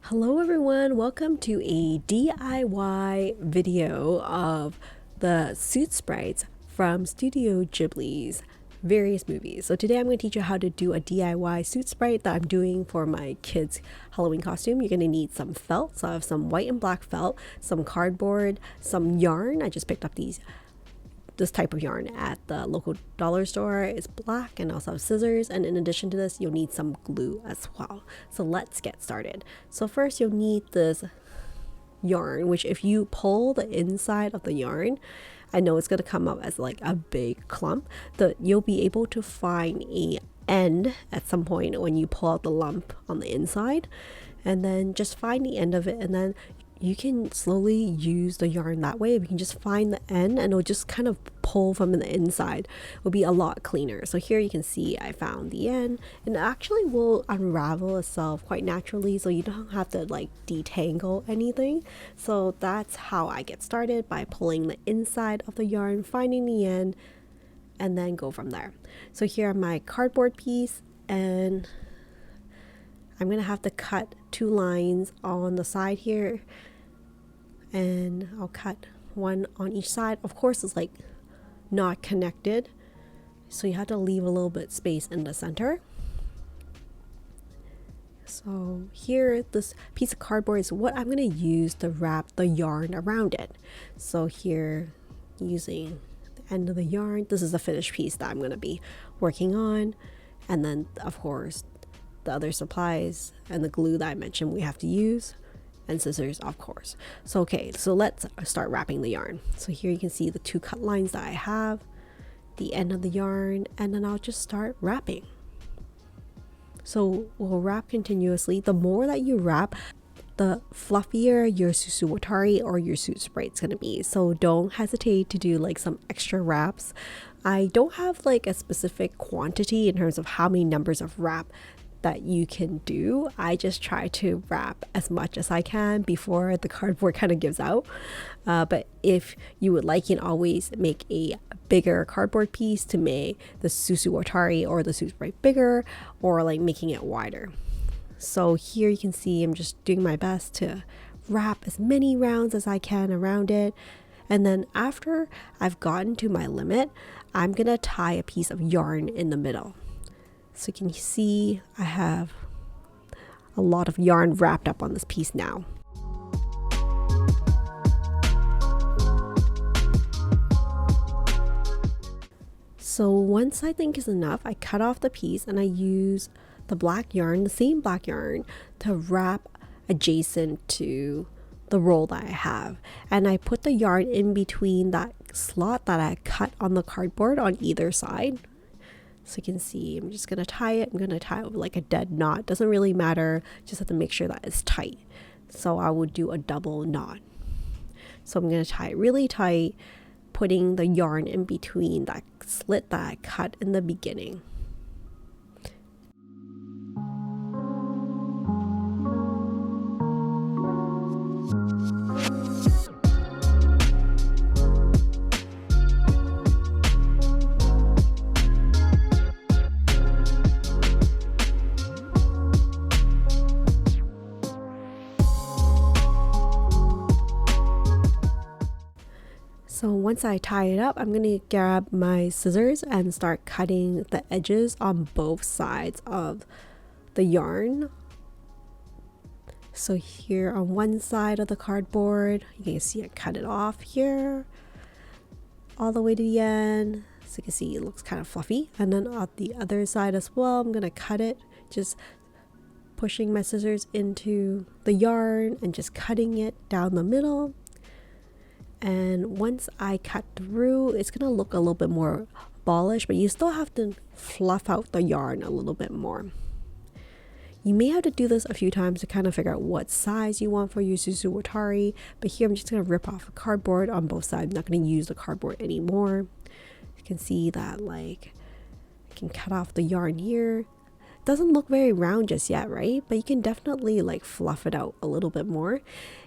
Hello everyone, welcome to a DIY video of the suit sprites from Studio Ghibli's various movies. So today I'm going to teach you how to do a DIY suit sprite that I'm doing for my kids' Halloween costume. You're going to need some felt, so I have some white and black felt, some cardboard, some yarn. I just picked up this type of yarn at the local dollar store. It's black, and also have scissors, and in addition to this you'll need some glue as well. So let's get started. So first you'll need this yarn, which if you pull the inside of the yarn, I know it's going to come up as like a big clump, you'll be able to find a end at some point when you pull out the lump on the inside, and then just find the end of it, and then you can slowly use the yarn that way. We can just find the end and it'll just kind of pull from the inside. It'll be a lot cleaner. So here you can see I found the end, and it actually will unravel itself quite naturally, so you don't have to like detangle anything. So that's how I get started, by pulling the inside of the yarn, finding the end, and then go from there. So here are my cardboard piece, and I'm gonna have to cut 2 lines on the side here, and I'll cut one on each side. Of course it's like not connected, so you have to leave a little bit space in the center. So here, this piece of cardboard is what I'm gonna use to wrap the yarn around it. So here, using the end of the yarn, this is the finished piece that I'm gonna be working on, and then of course the other supplies and the glue that I mentioned we have to use, and scissors of course. So okay, so let's start wrapping the yarn. So here you can see the 2 cut lines that I have, the end of the yarn, and then I'll just start wrapping. So we'll wrap continuously. The more that you wrap, the fluffier your Susuwatari or your suit sprite is going to be. So don't hesitate to do like some extra wraps. I don't have like a specific quantity in terms of how many numbers of wrap that you can do. I just try to wrap as much as I can before the cardboard kind of gives out. But if you would like, you can always make a bigger cardboard piece to make the Susuwatari or the suit sprite bigger, or like making it wider. So here you can see I'm just doing my best to wrap as many rounds as I can around it. And then after I've gotten to my limit, I'm gonna tie a piece of yarn in the middle. So you can see I have a lot of yarn wrapped up on this piece now. So once I think is enough, I cut off the piece and I use the black yarn, the same black yarn, to wrap adjacent to the roll that I have. And I put the yarn in between that slot that I cut on the cardboard on either side. So you can see I'm just gonna tie it. I'm gonna tie it with like a dead knot. Doesn't really matter, just have to make sure that it's tight. So I would do a double knot. So I'm gonna tie it really tight, putting the yarn in between that slit that I cut in the beginning. So once I tie it up, I'm going to grab my scissors and start cutting the edges on both sides of the yarn. So here on one side of the cardboard, you can see I cut it off here all the way to the end. So you can see it looks kind of fluffy. And then on the other side as well, I'm going to cut it, just pushing my scissors into the yarn and just cutting it down the middle. And once I cut through, it's gonna look a little bit more ballish, but you still have to fluff out the yarn a little bit more. You may have to do this a few times to kind of figure out what size you want for your Susuwatari, but here I'm just gonna rip off the cardboard on both sides. I'm not gonna use the cardboard anymore. You can see that like I can cut off the yarn here. Doesn't look very round just yet, right? But you can definitely like fluff it out a little bit more.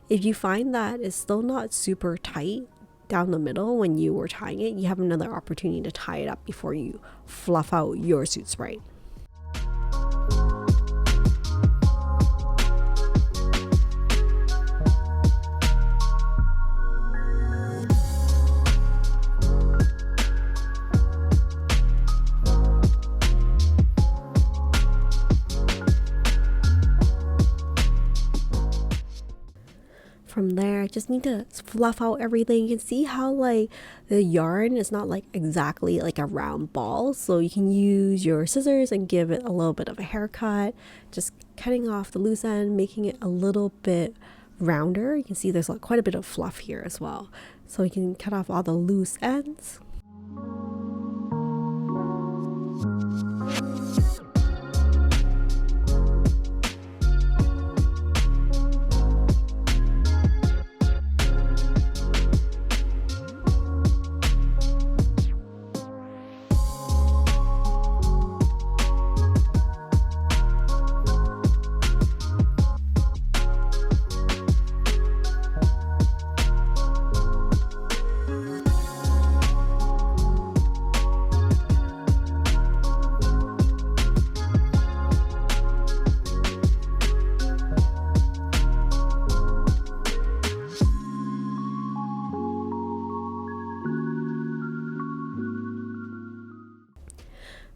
If you find that it's still not super tight down the middle when you were tying it, you have another opportunity to tie it up before you fluff out your suit sprite. from there, I just need to fluff out everything. You can see how like the yarn is not like exactly like a round ball, so you can use your scissors and give it a little bit of a haircut, just cutting off the loose end, making it a little bit rounder. You can see there's like quite a bit of fluff here as well, so you can cut off all the loose ends.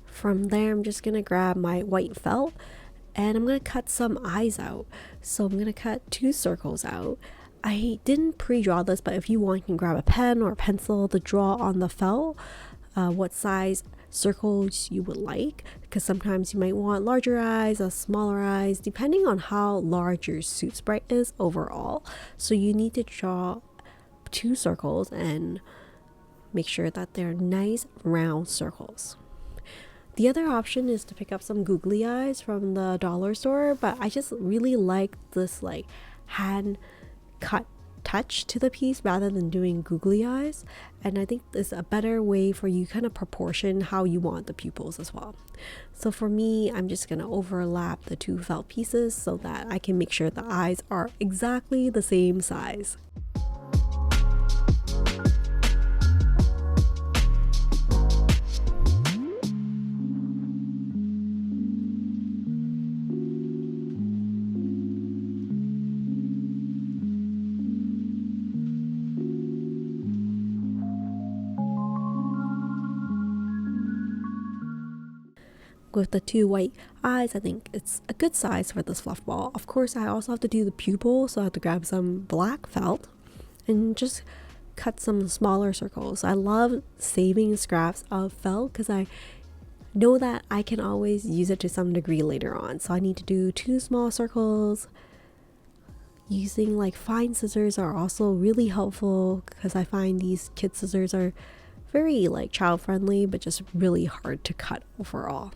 From there, I'm just gonna grab my white felt and I'm gonna cut some eyes out. So I'm gonna cut 2 circles out. I didn't pre-draw this, but if you want, you can grab a pen or a pencil to draw on the felt what size circles you would like, because sometimes you might want larger eyes or smaller eyes depending on how large your suit sprite is overall. So you need to draw 2 circles and make sure that they're nice round circles. The other option is to pick up some googly eyes from the dollar store, but I just really like this like hand cut touch to the piece rather than doing googly eyes, and I think this is a better way for you kind of proportion how you want the pupils as well. So for me, I'm just gonna overlap the 2 felt pieces so that I can make sure the eyes are exactly the same size. With the 2 white eyes, I think it's a good size for this fluff ball. Of course, I also have to do the pupil, so I have to grab some black felt and just cut some smaller circles. I love saving scraps of felt because I know that I can always use it to some degree later on. So I need to do 2 small circles. Using like fine scissors are also really helpful because I find these kid scissors are very like child friendly, but just really hard to cut overall.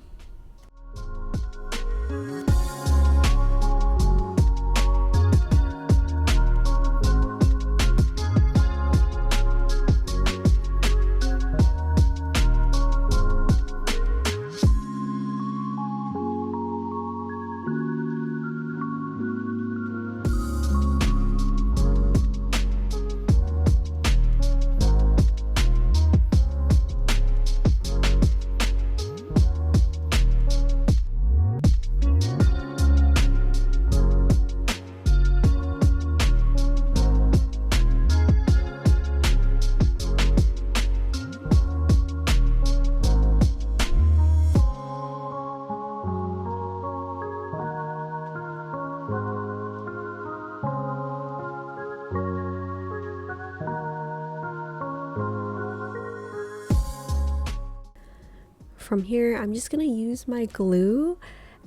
From here, I'm just gonna use my glue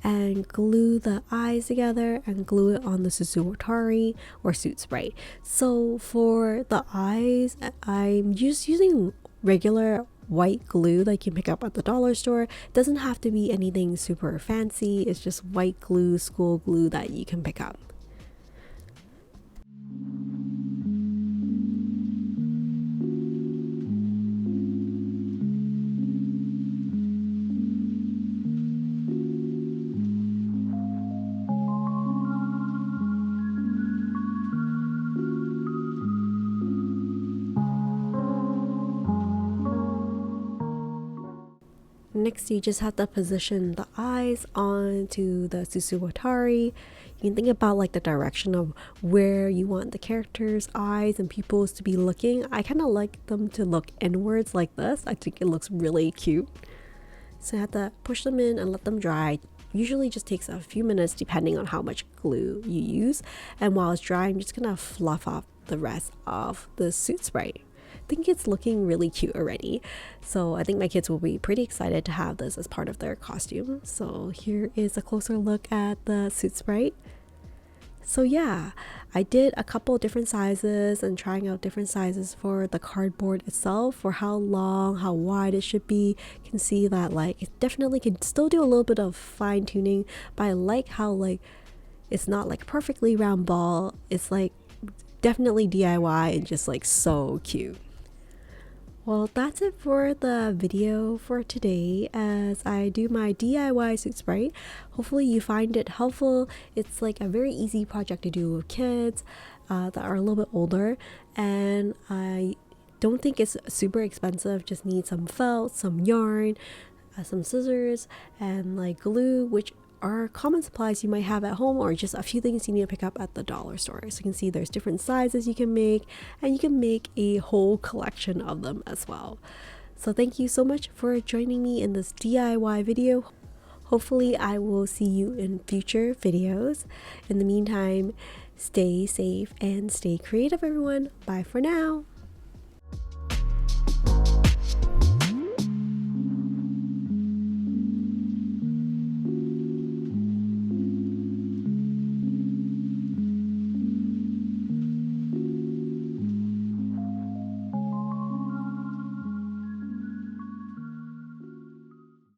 and glue the eyes together and glue it on the Susuwatari or suit sprite. So for the eyes, I'm just using regular white glue that you can pick up at the dollar store. It doesn't have to be anything super fancy. It's just white glue, school glue that you can pick up. Next, you just have to position the eyes onto the Susuwatari. You can think about like the direction of where you want the characters' eyes and pupils to be looking. I kind of like them to look inwards like this. I think it looks really cute. So I have to push them in and let them dry. Usually just takes a few minutes depending on how much glue you use. And while it's drying, I'm just gonna fluff off the rest of the Suit Sprite. I think it's looking really cute already. So I think my kids will be pretty excited to have this as part of their costume. So here is a closer look at the Suit Sprite. So yeah, I did a couple different sizes and trying out different sizes for the cardboard itself, for how long, how wide it should be. You can see that like it definitely can still do a little bit of fine tuning, but I like how like it's not like perfectly round ball. It's like definitely DIY and just like so cute. Well, that's it for the video for today as I do my DIY Suit Sprite. Hopefully you find it helpful. It's like a very easy project to do with kids that are a little bit older, and I don't think it's super expensive. Just need some felt, some yarn, some scissors, and like glue, which are common supplies you might have at home, or just a few things you need to pick up at the dollar store. So you can see there's different sizes you can make, and you can make a whole collection of them as well. So thank you so much for joining me in this DIY video. Hopefully I will see you in future videos. In the meantime, stay safe and stay creative, everyone. Bye for now.